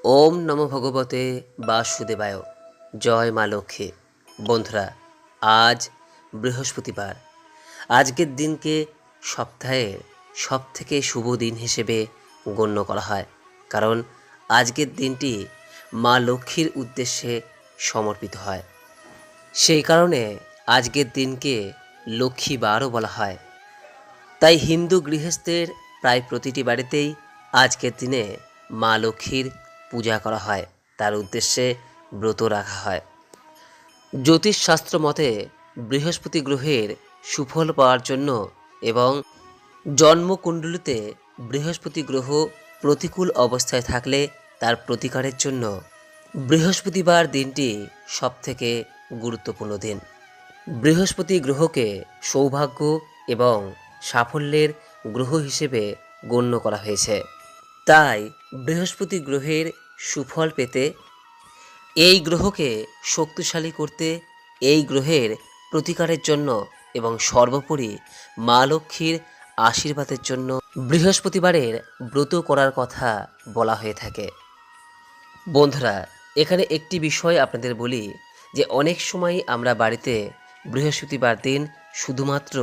ওম নমো ভগবতে বাসুদেবায়। জয় মা লক্ষ্মী। বন্ধুরা, আজ বৃহস্পতিবার। আজকের দিনকে সপ্তাহের সবথেকে শুভ দিন হিসেবে গণ্য করা হয়, কারণ আজকের দিনটি মা লক্ষ্মীর উদ্দেশ্যে সমর্পিত হয়। সেই কারণে আজকের দিনকে লক্ষ্মীবারও বলা হয়। তাই হিন্দু গৃহস্থের প্রায় প্রতিটি বাড়িতেই আজকের দিনে মা লক্ষ্মীর পূজা করা হয়, তার উদ্দেশ্যে ব্রত রাখা হয়। জ্যোতিষশাস্ত্র মতে বৃহস্পতি গ্রহের সুফল পাওয়ার জন্য এবং জন্মকুণ্ডলিতে বৃহস্পতি গ্রহ প্রতিকূল অবস্থায় থাকলে তার প্রতিকারের জন্য বৃহস্পতিবার দিনটি সবথেকে গুরুত্বপূর্ণ দিন। বৃহস্পতি গ্রহকে সৌভাগ্য এবং সাফল্যের গ্রহ হিসেবে গণ্য করা হয়েছে। তাই বৃহস্পতি গ্রহের সুফল পেতে, এই গ্রহকে শক্তিশালী করতে, এই গ্রহের প্রতিকারের জন্য এবং সর্বোপরি মা লক্ষ্মীর আশীর্বাদের জন্য বৃহস্পতিবারের ব্রত করার কথা বলা হয়ে থাকে। বন্ধুরা, এখানে একটি বিষয় আপনাদের বলি যে অনেক সময় আমরা বাড়িতে বৃহস্পতিবার দিন শুধুমাত্র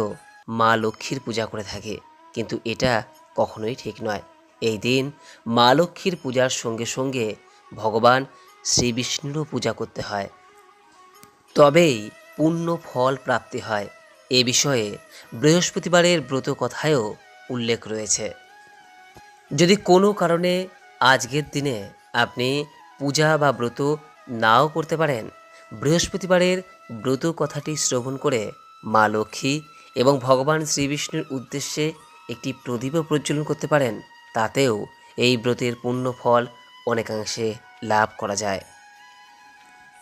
মা লক্ষ্মীর পূজা করে থাকি, কিন্তু এটা কখনোই ঠিক নয়। এই দিন মা লক্ষ্মীর পূজার সঙ্গে সঙ্গে ভগবান শ্রী বিষ্ণুরও পূজা করতে হয়, তবেই পূর্ণ ফল প্রাপ্তি হয়। এ বিষয়ে বৃহস্পতিবারের ব্রত কথায়ও উল্লেখ রয়েছে। যদি কোনো কারণে আজকের দিনে আপনি পূজা বা ব্রত নাও করতে পারেন, বৃহস্পতিবারের ব্রত কথাটি শ্রবণ করে মা লক্ষ্মী এবং ভগবান শ্রীবিষ্ণুর উদ্দেশ্যে একটি প্রদীপও প্রজ্বলন করতে পারেন, তাতেও এই ব্রতের পূর্ণ ফল অনেকাংশে লাভ করা যায়।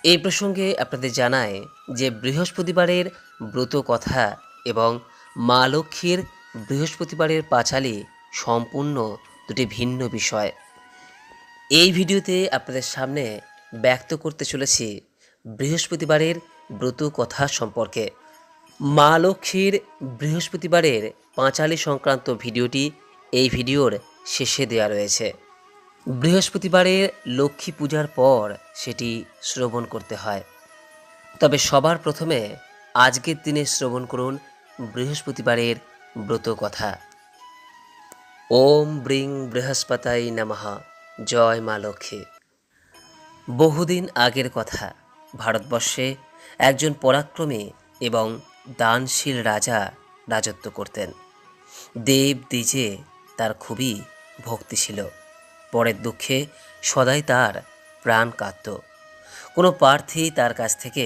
এই প্রসঙ্গে আপনাদের জানায় যে বৃহস্পতিবারের ব্রত কথা এবং মা লক্ষ্মীর বৃহস্পতিবারের পাঁচালী সম্পূর্ণ দুটি ভিন্ন বিষয়। এই ভিডিওতে আপনাদের সামনে ব্যক্ত করতে চলেছি বৃহস্পতিবারের ব্রত কথা সম্পর্কে। মা লক্ষ্মীর বৃহস্পতিবারের পাঁচালী সংক্রান্ত ভিডিওটি এই ভিডিওর শেষে দেওয়া রয়েছে। বৃহস্পতিবারের লক্ষ্মী পূজার পর সেটি শ্রবণ করতে হয়। তবে সবার প্রথমে আজকের দিনে শ্রবণ করুন বৃহস্পতিবারের ব্রত কথা। ওম ব্রিং বৃহস্পতাই নমঃ। জয় মা লক্ষ্মী। বহুদিন আগের কথা, ভারতবর্ষে একজন পরাক্রমী এবং দানশীল রাজা রাজত্ব করতেন। দেব দ্বিজে তার খুবই ভক্তি ছিল। পরের দুঃখে সদাই তার প্রাণ কাঁদত। কোনো প্রার্থী তার কাছ থেকে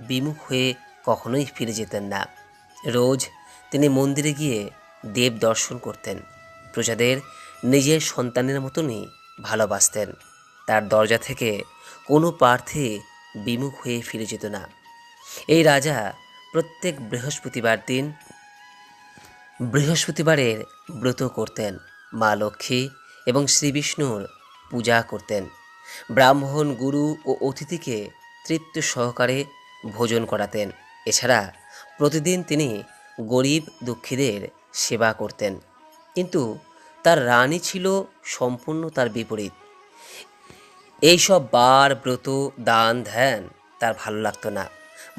বিমুখ হয়ে কখনোই ফিরে যেতেন না। রোজ তিনি মন্দিরে গিয়ে দেব দর্শন করতেন। প্রজাদের নিজের সন্তানের মতনই ভালোবাসতেন। তার দরজা থেকে কোনো প্রার্থী বিমুখ হয়ে ফিরে যেত না। এই রাজা প্রত্যেক বৃহস্পতিবার দিন বৃহস্পতিবারের ব্রত করতেন, মা লক্ষ্মী এবং শ্রীবিষ্ণুর পূজা করতেন। ব্রাহ্মণ, গুরু ও অতিথিকে তৃপ্তি সহকারে ভোজন করাতেন। এছাড়া প্রতিদিন তিনি গরিব দুঃখীদের সেবা করতেন। কিন্তু তার রানী ছিল সম্পূর্ণ তার বিপরীত। এইসব বার, ব্রত, দান, ধ্যান তার ভালো লাগতো না।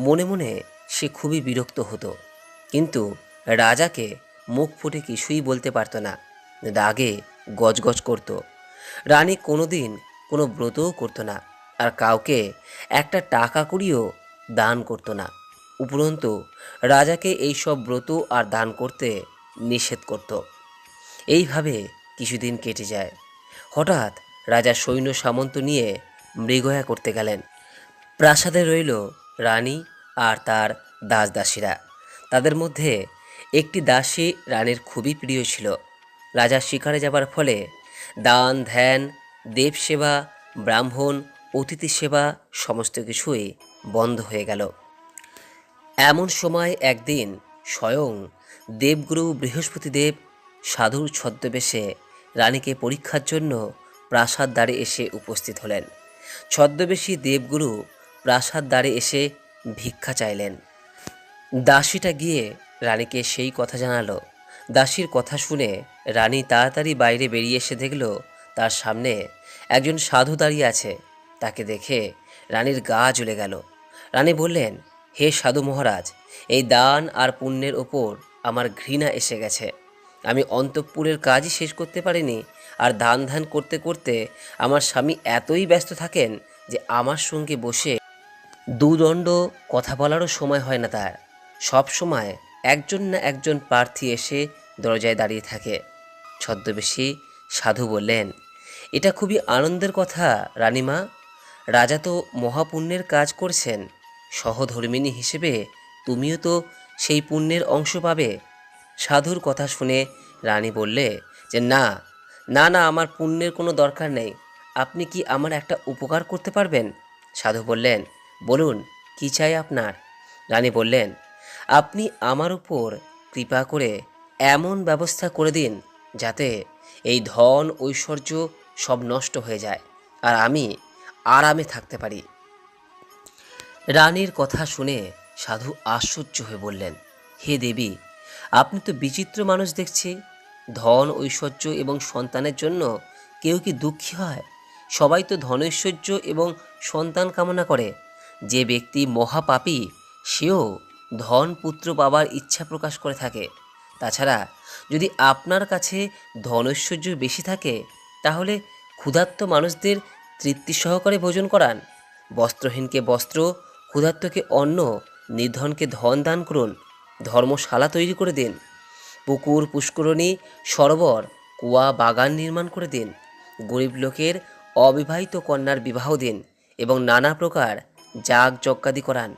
মনে মনে সে খুবই বিরক্ত হতো, কিন্তু রাজাকে মুখ ফুটে কিছুই বলতে পারত না। রাগে গজগজ করত। রানী কোনোদিন কোনো ব্রতও করতো না, আর কাউকে একটা টাকা কড়িও দান করতো না। উপরন্তু রাজাকে এইসব ব্রত আর দান করতে নিষেধ করত। এইভাবে কিছুদিন কেটে যায়। হঠাৎ রাজা সৈন্য সামন্ত নিয়ে মৃগয়া করতে গেলেন। প্রাসাদে রইল রানী আর তার দাসদাসীরা। তাদের মধ্যে একটি দাসী রানীর খুবই প্রিয় ছিল। রাজা শিকারে যাবার ফলে দান, ধ্যান, দেবসেবা, ব্রাহ্মণ, অতিথি সেবা সমস্ত কিছুই বন্ধ হয়ে গেল। এমন সময় একদিন স্বয়ং দেবগুরু বৃহস্পতিদেব সাধুর ছদ্মবেশে রানীকে পরীক্ষার জন্য প্রাসাদ দ্বারে এসে উপস্থিত হলেন। ছদ্মবেশী দেবগুরু প্রাসাদ দ্বারে এসে ভিক্ষা চাইলেন। দাসীটা গিয়ে রানীকে সেই কথা জানালো। দাসীর কথা শুনে রানী তাড়াতাড়ি বাইরে বেরিয়ে এসে দেখল তার সামনে একজন সাধু দাঁড়িয়ে আছে। তাকে দেখে রানীর গা জ্বলে গেল। রানী বললেন, হে সাধু মহারাজ, এই দান আর পুণ্যের ওপর আমার ঘৃণা এসে গেছে। আমি অন্তঃপুরের কাজই শেষ করতে পারিনি, আর দান ধ্যান করতে করতে আমার স্বামী এতই ব্যস্ত থাকেন যে আমার সঙ্গে বসে দুদণ্ড কথা বলারও সময় হয় না তার। সব সময় একজন না একজন প্রার্থী এসে দরজায় দাঁড়িয়ে থাকে। ছদ্মবেশী সাধু বললেন, এটা খুবই আনন্দের কথা রানীমা। রাজা তো মহাপুণ্যের কাজ করছেন, সহধর্মিণী হিসেবে তুমিও তো সেই পুণ্যের অংশ পাবে। সাধুর কথা শুনে রানী বললে যে না না না, আমার পুণ্যের কোনো দরকার নেই। আপনি কি আমার একটা উপকার করতে পারবেন? সাধু বললেন, বলুন, কি চাই আপনার? রানী বললেন, আপনি আমার উপর কৃপা করে এমন ব্যবস্থা করে দিন যাতে এই ধন ঐশ্বর্য সব নষ্ট হয়ে যায় আর আমি আরামে থাকতে পারি। রানীর কথা শুনে সাধু আশ্চর্য হয়ে বললেন, হে দেবী, আপনি তো বিচিত্র মানুষ দেখছি। ধন ঐশ্বর্য এবং সন্তানের জন্য কেউ কি দুঃখী হয়? সবাই তো ধনৈশ্বর্য এবং সন্তান কামনা করে। যে ব্যক্তি মহাপাপী সেও ধন পুত্র পাবার ইচ্ছা প্রকাশ করে থাকে। তাছাড়া যদি আপনার কাছে ধনৈশ্বর্য বেশি থাকে তাহলে ক্ষুধার্ত মানুষদের তৃপ্তি সহকারে ভোজন করান। বস্ত্রহীনকে বস্ত্র, ক্ষুধার্তকে অন্ন, নির্ধনকে ধন দান করুন। ধর্মশালা তৈরি করে দিন। পুকুর, পুষ্করণী, সরোবর, কুয়া, বাগান নির্মাণ করে দিন। গরিব লোকের অবিবাহিত কন্যার বিবাহ দিন এবং নানা প্রকার যাগ যজ্ঞাদি করান।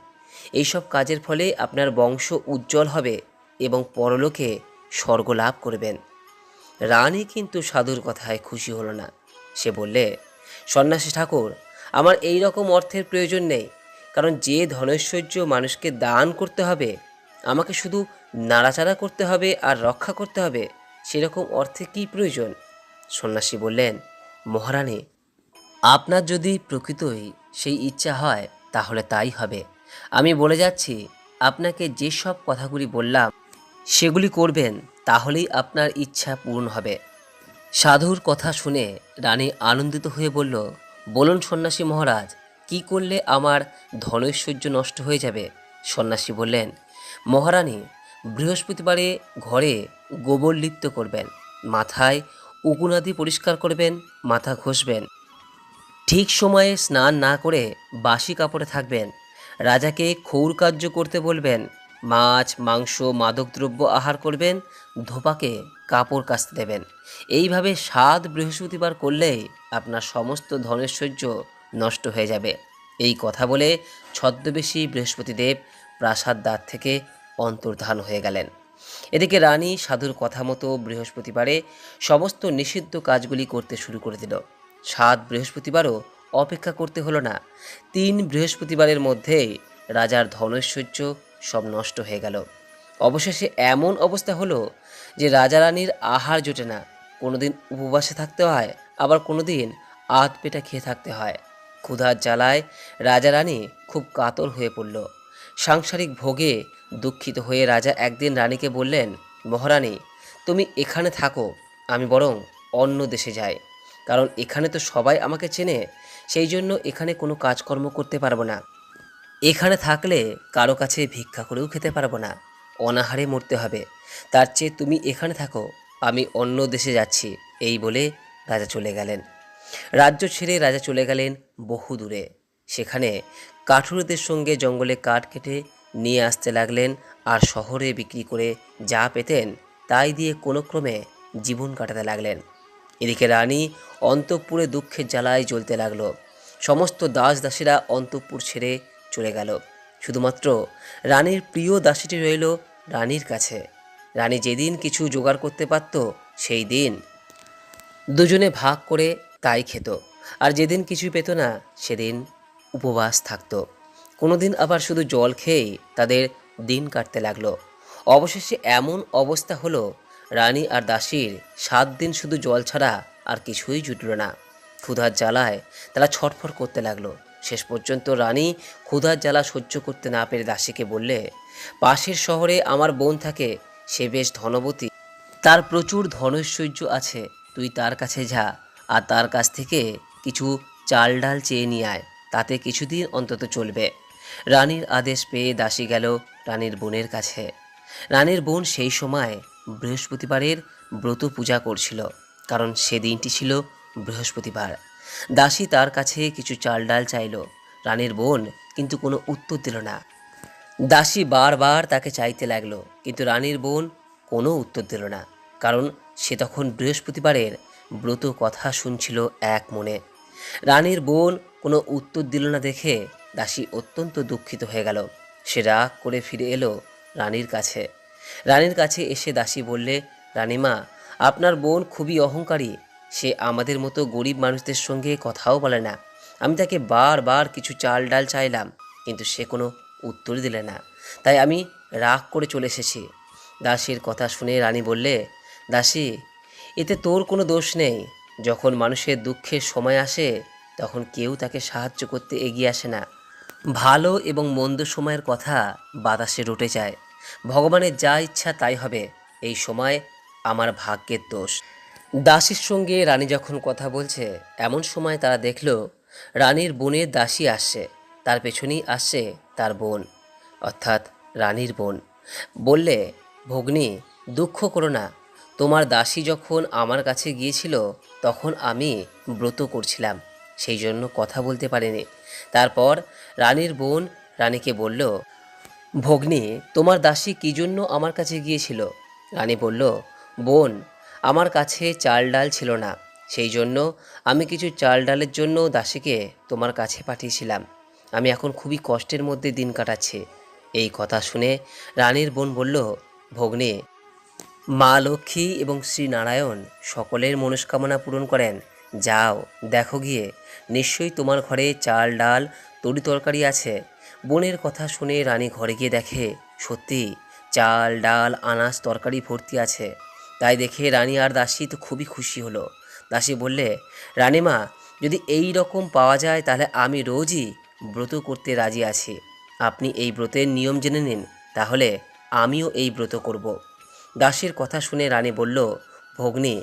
এইসব কাজের ফলে আপনার বংশ উজ্জ্বল হবে এবং পরলোকে স্বর্গ লাভ করবেন। রানী কিন্তু সাধুর কথায় খুশি হলো না। সে বললে, সন্ন্যাসী ঠাকুর, আমার এই রকম অর্থের প্রয়োজন নেই, কারণ যে ধনৈশ্বর্য মানুষকে দান করতে হবে, আমাকে শুধু নাড়াচাড়া করতে হবে আর রক্ষা করতে হবে, সেরকম অর্থে কী প্রয়োজন? সন্ন্যাসী বললেন, মহারানী, আপনার যদি প্রকৃতই সেই ইচ্ছা হয় তাহলে তাই হবে। আমি বলে যাচ্ছি, আপনাকে যেসব কথাগুলি বললাম সেগুলি করবেন, তাহলেই আপনার ইচ্ছা পূর্ণ হবে। সাধুর কথা শুনে রানী আনন্দিত হয়ে বলল, বলুন সন্ন্যাসী মহারাজ, কি করলে আমার ধনৈশ্বর্য নষ্ট হয়ে যাবে? সন্ন্যাসী বললেন, মহারানী, বৃহস্পতিবারে ঘরে গোবর লিপ্ত করবেন, মাথায় উকুনাদি পরিষ্কার করবেন, মাথা ঘষবেন, ঠিক সময়ে স্নান না করে বাসি কাপড়ে থাকবেন, রাজাকে ক্ষৌর কার্য করতে বলবেন, মাছ মাংস মাদকদ্রব্য আহার করবেন, ধোপাকে কাপড় কাচতে দেবেন। এইভাবে 7 বৃহস্পতিবার করলেই আপনার সমস্ত ধনৈশ্বর্য নষ্ট হয়ে যাবে। এই কথা বলে ছদ্মবেশী বৃহস্পতিদেব প্রাসাদ দ্বার থেকে অন্তর্ধান হয়ে গেলেন। এদিকে রানী সাধুর কথা মতো বৃহস্পতিবারে সমস্ত নিষিদ্ধ কাজগুলি করতে শুরু করে দিল। 7 বৃহস্পতিবারও অপেক্ষা করতে হলো না। 3 বৃহস্পতিবারের মধ্যেই রাজার ধনৈশ্বর্য সব নষ্ট হয়ে গেল। অবশেষে এমন অবস্থা হলো যে রাজা রানীর আহার জোটে না। কোনোদিন উপবাসে থাকতে হয়, আবার কোনোদিন আধ পেটা খেয়ে থাকতে হয়। ক্ষুধার জ্বালায় রাজা রানী খুব কাতর হয়ে পড়ল। সাংসারিক ভোগে দুঃখিত হয়ে রাজা একদিন রানীকে বললেন, মহারানী, তুমি এখানে থাকো, আমি বরং অন্য দেশে যাই, কারণ এখানে তো সবাই আমাকে চেনে। সেই জন্য এখানে কোনো কাজকর্ম করতে পারবো না। এখানে থাকলে কারো কাছে ভিক্ষা করেও খেতে পারবো না, অনাহারে মরতে হবে। তার চেয়ে তুমি এখানে থাকো, আমি অন্য দেশে যাচ্ছি। এই বলে রাজা চলে গেলেন। রাজ্য ছেড়ে রাজা চলে গেলেন বহু দূরে। সেখানে কাঠুরেদের সঙ্গে জঙ্গলে কাঠ কেটে নিয়ে আসতে লাগলেন, আর শহরে বিক্রি করে যা পেতেন তাই দিয়ে কোনো ক্রমে জীবন কাটাতে লাগলেন। এদিকে রানী অন্তঃপুরে দুঃখের জ্বালায় জ্বলতে লাগলো। সমস্ত দাস দাসীরা অন্তঃপুর ছেড়ে চলে গেল। শুধুমাত্র রানীর প্রিয় দাসীটি রইল রানীর কাছে। রানী যেদিন কিছু জোগাড় করতে পারত সেই দিন দুজনে ভাগ করে তাই খেত, আর যেদিন কিছু পেত না সেদিন উপবাস থাকত। কোনো দিন আবার শুধু জল খেয়েই তাদের দিন কাটতে লাগলো। অবশেষে এমন অবস্থা হলো, রানী আর দাসীর 7 দিন শুধু জল ছাড়া আর কিছুই জুটল না। ক্ষুধার জ্বালায় তারা ছটফট করতে লাগলো। শেষ পর্যন্ত রানী ক্ষুধার জ্বালা সহ্য করতে না পেরে দাসীকে বললে, পাশের শহরে আমার বোন থাকে, সে বেশ ধনবতী, তার প্রচুর ধনৈশ্বর্য আছে, তুই তার কাছে যা আর তার কাছ থেকে কিছু চাল ডাল চেয়ে নিয়ে আয়, তাতে কিছুদিন অন্তত চলবে। রানীর আদেশ পেয়ে দাসী গেল রানীর বোনের কাছে। রানীর বোন সেই সময় বৃহস্পতিবারের ব্রত পূজা করছিল, কারণ সেদিনটি ছিল বৃহস্পতিবার। দাসী তার কাছে কিছু চাল ডাল চাইল। রানীর বোন কিন্তু কোনো উত্তর দিল না। দাসী বারবার তাকে চাইতে লাগলো, কিন্তু রানীর বোন কোনো উত্তর দিল না, কারণ সে তখন বৃহস্পতিবারের ব্রত কথা শুনছিল এক মনে। রানীর বোন কোনো উত্তর দিল না দেখে দাসী অত্যন্ত দুঃখিত হয়ে গেল। সে রাগ করে ফিরে এলো রানীর কাছে। রানীর কাছে এসে দাসী বললে, রানীমা, আপনার বোন খুবই অহংকারী। সে আমাদের মতো গরিব মানুষদের সঙ্গে কথাও বলে না। আমি তাকে বারবার কিছু চাল ডাল চাইলাম, কিন্তু সে কোনো উত্তর দিলে না, তাই আমি রাগ করে চলে এসেছি। দাসীর কথা শুনে রানী বললে, দাসী, এতে তোর কোনো দোষ নেই। যখন মানুষের দুঃখের সময় আসে তখন কেউ তাকে সাহায্য করতে এগিয়ে আসে না। ভালো এবং মন্দ সময়ের কথা বাতাসে রটে যায়। ভগবানের যা ইচ্ছা তাই হবে। এই সময় আমার ভাগ্যের দোষ। দাসীর সঙ্গে রানী যখন কথা বলছে, এমন সময় তারা দেখল রানীর বোনের দাসী আসছে, তার পেছনেই আসছে তার বোন, অর্থাৎ রানীর বোন। বললে, ভগ্নী, দুঃখ করো না। তোমার দাসী যখন আমার কাছে গিয়েছিল তখন আমি ব্রত করছিলাম, সেই জন্য কথা বলতে পারিনি। তারপর রানীর বোন রানীকে বলল, ভগ্নী, তোমার দাসী কী জন্য আমার কাছে গিয়েছিল? রানী বলল, বোন, আমার কাছে চাল ডাল ছিল না, সেই জন্য আমি কিছু চাল ডালের জন্য দাসীকে তোমার কাছে পাঠিয়েছিলাম। আমি এখন খুবই কষ্টের মধ্যে দিন কাটাচ্ছি। এই কথা শুনে রানীর বোন বলল, ভগ্নী, মা লক্ষ্মী এবং শ্রী নারায়ণ সকলের মনস্কামনা পূরণ করেন। যাও, দেখো গিয়ে, নিশ্চয়ই তোমার ঘরে চাল ডাল তরি তরকারি আছে। বোনের কথা শুনে রানী ঘরে গিয়ে দেখে সত্যি চাল ডাল আনাজ তরকারি ভর্তি আছে। তাই দেখে রানী আর দাসী তো খুবই খুশি হলো। দাসী বললে, রানীমা, যদি এই রকম পাওয়া যায় তাহলে আমি রোজই ব্রত করতে রাজি আছি। আপনি এই ব্রতের নিয়ম জেনে নিন, তাহলে আমিও এই ব্রত করব। দাসীর কথা শুনে রানী বলল, ভগ্নী,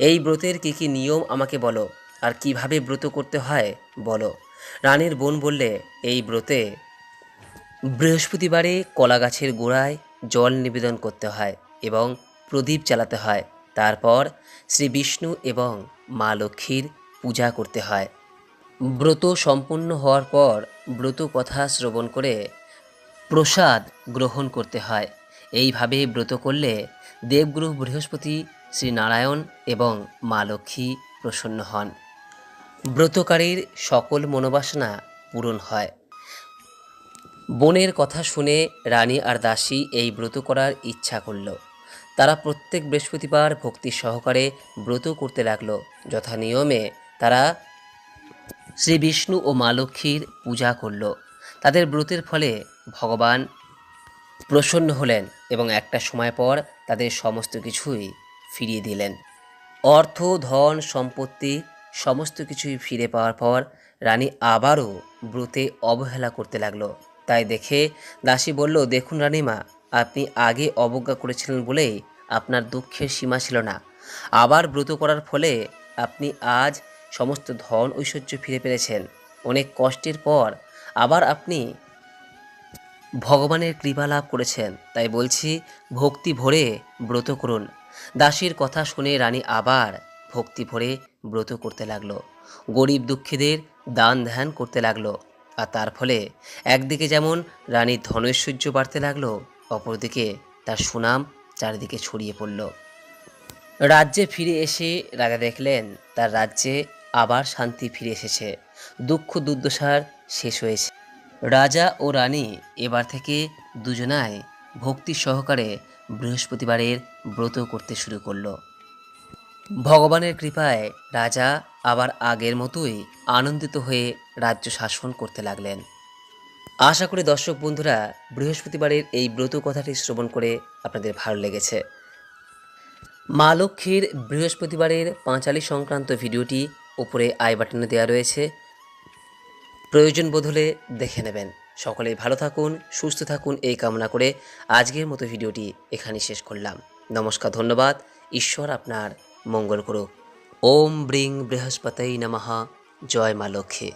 এই ব্রতের কী কী নিয়ম আমাকে বলো, আর কিভাবে ব্রত করতে হয় বলো। রানীর বোন বললে, এই ব্রতে বৃহস্পতিবারে কলা গাছের গোড়ায় জল নিবেদন করতে হয় এবং প্রদীপ জ্বালাতে হয়। তারপর শ্রী বিষ্ণু এবং মা লক্ষ্মীর পূজা করতে হয়। ব্রত সম্পূর্ণ হওয়ার পর ব্রত কথা শ্রবণ করে প্রসাদ গ্রহণ করতে হয়। এইভাবে ব্রত করলে দেবগুরু বৃহস্পতি, শ্রী নারায়ণ এবং মা লক্ষ্মী প্রসন্ন হন। ব্রতকারীর সকল মনোবাসনা পূরণ হয়। বোনের কথা শুনে রানী আর দাসী এই ব্রত করার ইচ্ছা করল। তারা প্রত্যেক বৃহস্পতিবার ভক্তি সহকারে ব্রত করতে লাগলো। যথা নিয়মে তারা শ্রী বিষ্ণু ও মা লক্ষ্মীর পূজা করল। তাদের ব্রতের ফলে ভগবান প্রসন্ন হলেন এবং একটা সময় পর তাদের সমস্ত কিছুই ফিরিয়ে দিলেন। অর্থ, ধন, সম্পত্তি সমস্ত কিছুই ফিরে পাওয়ার পর রানী আবারও ব্রতে অবহেলা করতে লাগলো। তাই দেখে দাসী বলল, দেখুন রানীমা, আপনি আগে অবজ্ঞা করেছিলেন বলেই আপনার দুঃখের সীমা ছিল না। আবার ব্রত করার ফলে আপনি আজ সমস্ত ধন ঐশ্বর্য ফিরে পেয়েছেন। অনেক কষ্টের পর আবার আপনি ভগবানের কৃপা লাভ করেছেন। তাই বলছি, ভক্তি ভরে ব্রত করুন। দাসীর কথা শুনে রানী আবার ভক্তি ভরে ব্রত করতে লাগলো। গরিব দুঃখীদের দান ধ্যান করতে লাগলো। আর তার ফলে একদিকে যেমন রানীর ধনৈশ্বর্য বাড়তে লাগলো, অপরদিকে তার সুনাম চারিদিকে ছড়িয়ে পড়ল। রাজ্যে ফিরে এসে রাজা দেখলেন তার রাজ্যে আবার শান্তি ফিরে এসেছে। দুঃখ দুর্দশার শেষ হয়েছে। রাজা ও রানী এবার থেকে দুজনায় ভক্তি সহকারে বৃহস্পতিবারের ব্রত করতে শুরু করলো। ভগবানের কৃপায় রাজা আবার আগের মতোই আনন্দিত হয়ে রাজ্য শাসন করতে লাগলেন। আশা করি দর্শক বন্ধুরা বৃহস্পতিবারের এই ব্রত কথাটি শ্রবণ করে আপনাদের ভালো লেগেছে। মা লক্ষ্মীর বৃহস্পতিবারের পাঁচালী সংক্রান্ত ভিডিওটি উপরে আই বাটনে দেওয়া রয়েছে, প্রয়োজন বোধ হলে দেখে নেবেন। সকলেই ভালো থাকুন, সুস্থ থাকুন এই কামনা করে আজকের মতো ভিডিওটি এখানেই শেষ করলাম। নমস্কার, ধন্যবাদ। ঈশ্বর আপনার মঙ্গল করুক। ওম ব্রিং বৃহস্পতৈ নমঃ। জয় মা লক্ষ্মী।